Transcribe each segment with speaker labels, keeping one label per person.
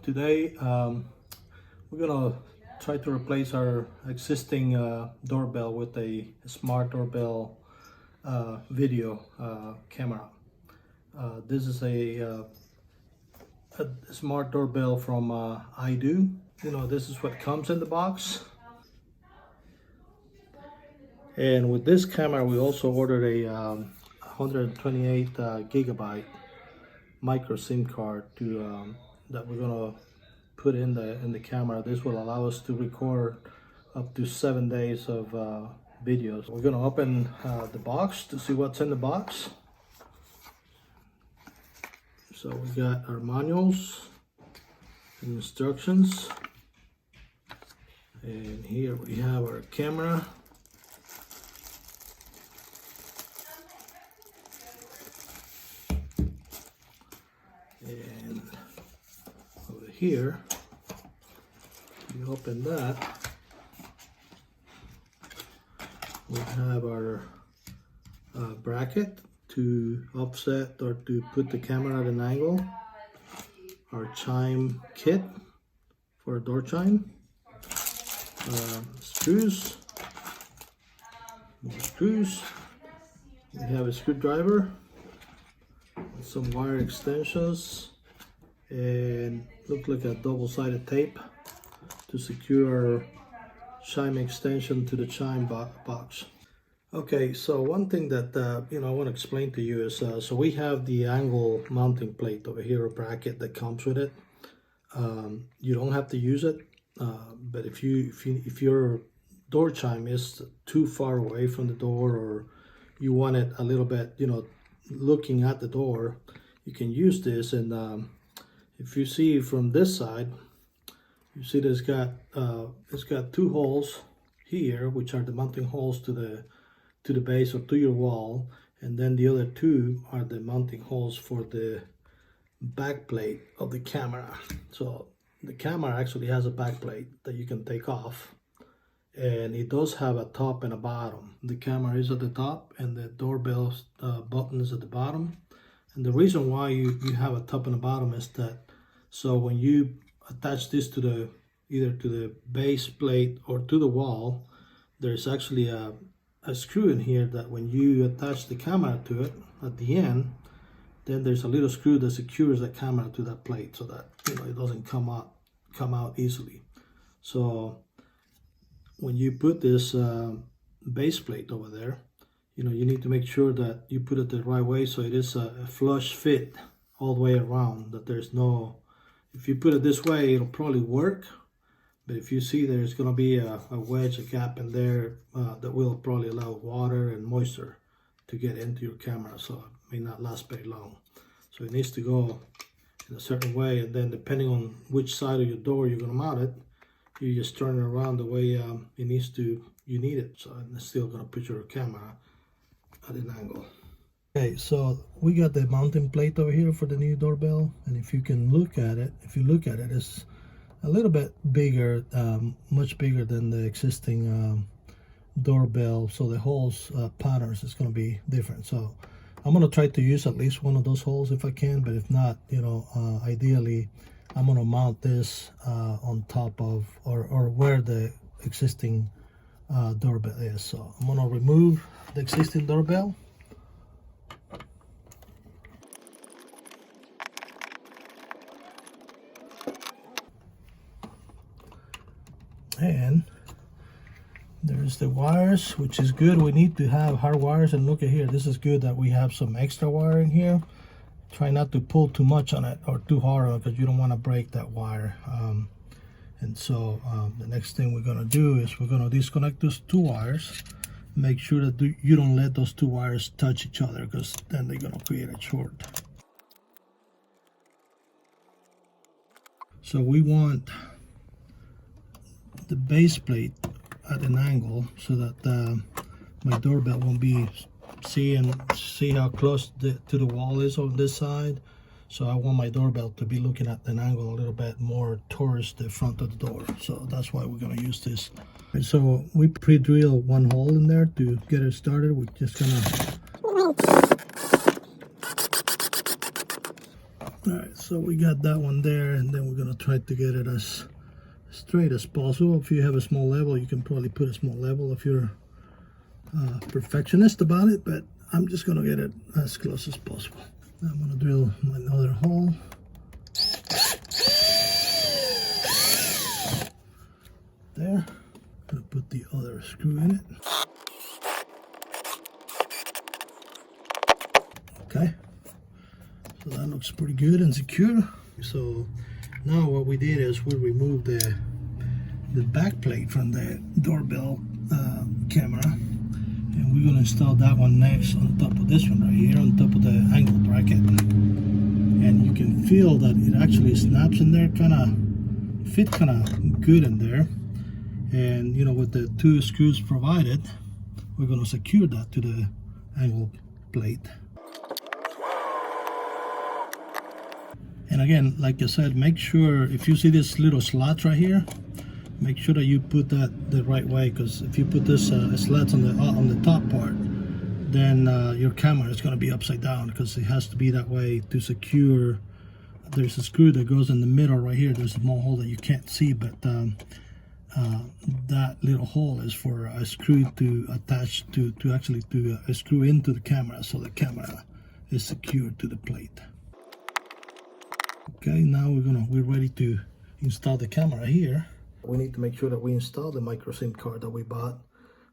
Speaker 1: Today we're gonna try to replace our existing doorbell with a smart doorbell video camera. This is a smart doorbell from IDOO. You know, this is what comes in the box. And with this camera, we also ordered a 128 gigabyte micro SIM card to that we're gonna put in the camera. This will allow us to record up to 7 days of videos. We're gonna open the box to see what's in the box. So we got our manuals and instructions, and here we have our camera. And over here, you open that, we have our bracket to offset or to put the camera at an angle, our chime kit for a door chime, screws, more screws, we have a screwdriver, some wire extensions, and look like a double-sided tape to secure our chime extension to the chime box. Okay, so one thing that I want to explain to you is so we have the angle mounting plate over here, a bracket that comes with it. You don't have to use it, but if your door chime is too far away from the door, or you want it a little bit, looking at the door, you can use this. And if you see from this side, you see that it's got two holes here, which are the mounting holes to the base or to your wall, and then the other two are the mounting holes for the back plate of the camera. So the camera actually has a back plate that you can take off, and it does have a top and a bottom. The camera is at the top and the doorbell button is at the bottom. And the reason why you have a top and a bottom is that so when you attach this to either to the base plate or to the wall, there's actually a screw in here that when you attach the camera to it at the end, then there's a little screw that secures the camera to that plate so that it doesn't come out easily. So when you put this base plate over there, you need to make sure that you put it the right way so it is a flush fit all the way around, that there's no, if you put it this way, it'll probably work, but if you see there's going to be a wedge, a gap in there, that will probably allow water and moisture to get into your camera, so it may not last very long. So it needs to go in a certain way, and then depending on which side of your door you're going to mount it, you just turn it around the way you need it. So it's still going to put your camera at an angle. Okay, so we got the mounting plate over here for the new doorbell, and if you look at it, it's a little bit bigger, much bigger than the existing doorbell. So the holes patterns is going to be different. So I'm going to try to use at least one of those holes if I can, but if not, ideally I'm going to mount this on top of or where the existing doorbell is. So I'm going to remove the existing doorbell. And there's the wires, which is good. We need to have hard wires, and look at here, this is good that we have some extra wire in here. Try not to pull too much on it or too hard on it, because you don't want to break that wire. And so the next thing we're going to do is we're going to disconnect those two wires. Make sure that you don't let those two wires touch each other, because then they're going to create a short. So we want the base plate at an angle so that my doorbell won't be see how close to the wall is on this side. So I want my doorbell to be looking at an angle a little bit more towards the front of the door. So that's why we're going to use this. And so we pre-drill one hole in there to get it started. We're just going to All right, So we got that one there, and then we're gonna try to get it as straight as possible. If you have a small level, you can probably put a small level if you're perfectionist about it, but I'm just gonna get it as close as possible. I'm gonna drill another hole. There. Gonna put the other screw in it. Okay. So that looks pretty good and secure. So now what we did is we removed the back plate from the doorbell camera, and we're gonna install that one next on top of this one right here, on top of the angle bracket. And you can feel that it actually snaps in there, fit kind of good in there. And you know, with the 2 screws provided, we're gonna secure that to the angle plate. And again, like I said, make sure if you see this little slot right here, make sure that you put that the right way, because if you put this slats on the top part, then your camera is going to be upside down, because it has to be that way to secure. There's a screw that goes in the middle right here. There's a small hole that you can't see, but that little hole is for a screw to attach to actually a screw into the camera, so the camera is secured to the plate. Okay, now we're ready to install the camera here. We need to make sure that we install the micro SIM card that we bought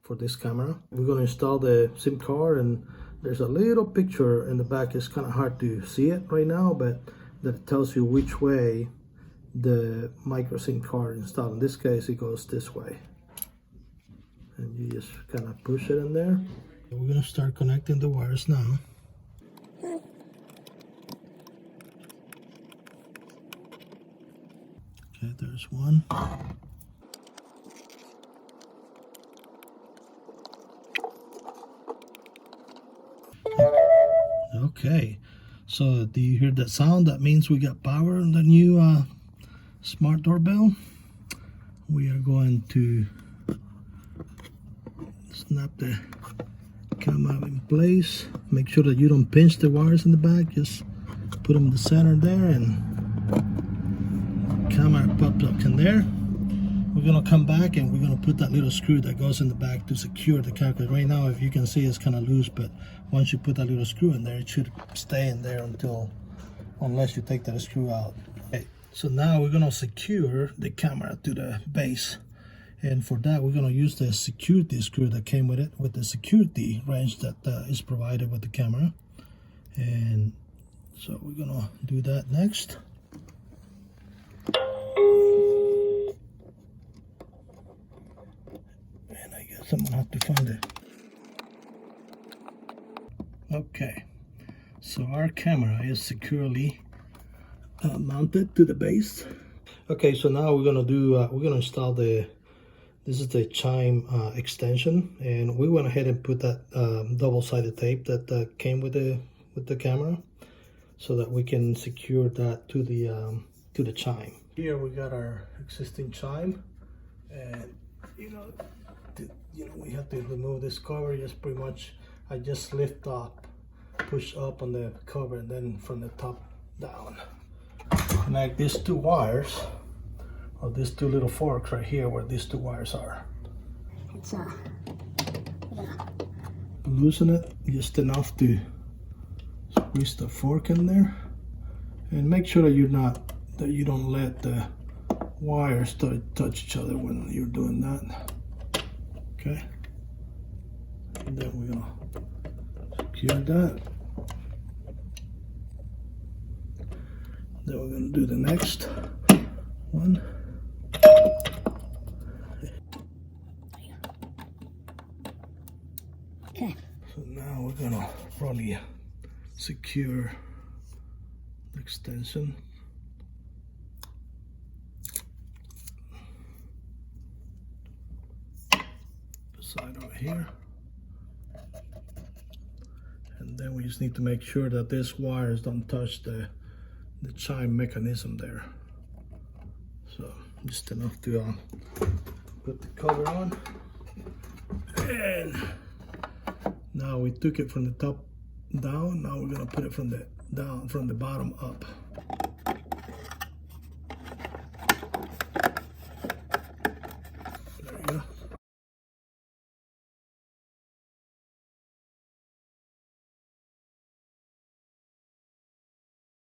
Speaker 1: for this camera. We're going to install the SIM card, and there's a little picture in the back. It's kind of hard to see it right now, but that tells you which way the micro SIM card is installed. In this case, it goes this way, and you just kind of push it in there. We're going to start connecting the wires now. Okay, there's one. Okay, so do you hear that sound? That means we got power on the new smart doorbell. We are going to snap the camera in place. Make sure that you don't pinch the wires in the back. Just put them in the center there, and camera pops up in there. We're gonna come back and we're gonna put that little screw that goes in the back to secure the camera. Right now, if you can see, it's kind of loose, but once you put that little screw in there, it should stay in there unless you take that screw out. Okay, so now we're gonna secure the camera to the base, and for that we're gonna use the security screw that came with it, with the security wrench that is provided with the camera. And so we're gonna do that next. And I guess I'm gonna have to find it. Okay, so our camera is securely mounted to the base. Okay, so now we're gonna install this is the chime extension, and we went ahead and put that double-sided tape that came with the camera, so that we can secure that to the chime. Here we got our existing chime, and you know we have to remove this cover. Just pretty much, I just lift up, push up on the cover, and then from the top down, connect these 2 wires, or these 2 little forks right here, where these 2 wires are. Loosen it just enough to squeeze the fork in there, and make sure that you don't let the wires touch each other when you're doing that. Okay, and then we're gonna secure that. Then we're gonna do the next one. Okay. So now we're gonna probably secure the extension. Side right here, and then we just need to make sure that these wires don't touch the chime mechanism there. So just enough to put the cover on, and now we took it from the top down. Now we're gonna put it from the bottom up.